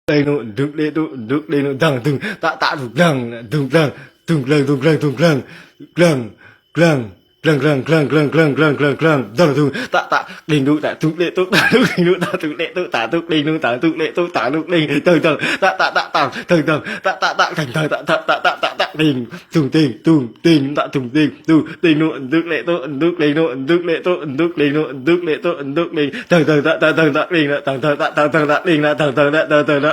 đây nó đục lệ tụ đục đây nó thằng từng tạ tạ đục lần từng lần từng lần từng lần từng lần lần lần lần lần lần lần lần lần lần lần lần từng tạ tạ đình đu tạ đục lệ tụ tạ đục đình đu tạ đục lệ tụ tạ đục đình đu tạ đục lệ tụ tạ đục đình từng từng tạ tạ tạ tạ từng từng tạ tạ tạ thành thời tạ tạ tạ tạ tạ tạ đình từng tình tạ từng tình nụ đục lệ tụ đục đình nụ đục lệ tụ đục đình nụ đục lệ tụ đục đình từng từng tạ tạ từng tạ đình là từng từng tạ từng tạ đình là từng từng tạ từng từng